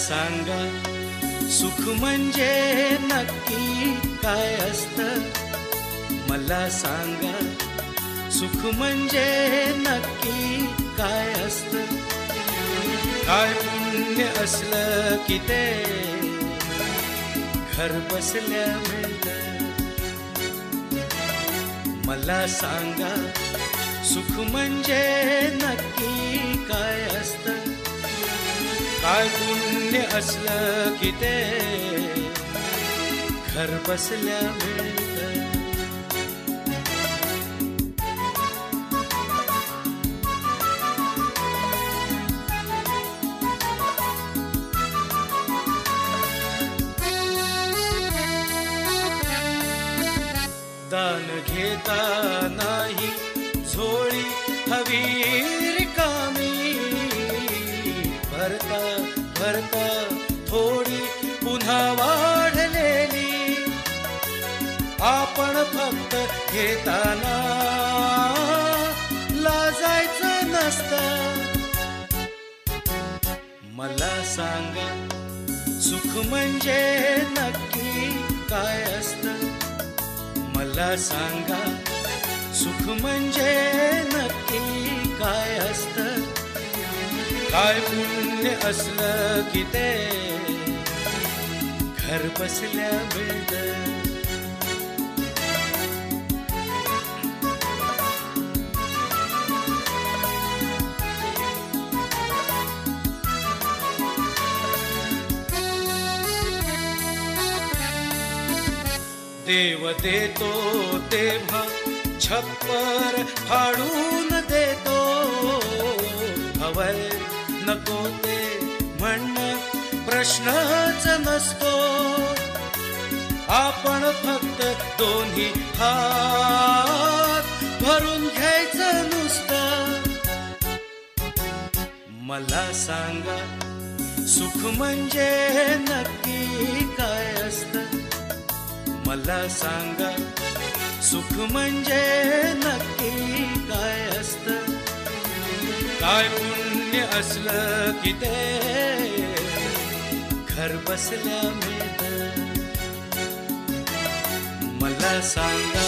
सांगा सुख म्हणजे नक्की काय असतं? मला सांगा सुख म्हणजे नक्की काय असतं? काय पुण्य असलं की ते घर बसल्या मिळतं? मला सांगा सुख म्हणजे नक्की काय असतं? काय पुण्य असलं की ते घर बसल्या मिळतं? दान घेता नाही झोळी हवी रिकामी, भरता भरता थोडी पुन्हा वाढलेली. आपण फक्त घेताना लाजायचं नसतं. मला सांगा सुख म्हणजे नक्की काय असतं? मला सांगा सुख म्हणजे नक्की काय असतं? काय पुण्य असलं की ते घर बसल्या मिळतं? देव देतो तेव्हा छप्पर फाडून देतो. हवय नको ते म्हणणं प्रश्नच नसतो. आपण फक्त दोन्ही हात भरून घ्यायचं नुसतं. मला सांगा सुख म्हणजे नक्की काय असतं? मला सांगा सुख म्हणजे नक्की काय असतं? काय पुण्य असलं की ते घर बसल्या मिळतं? मला सांगा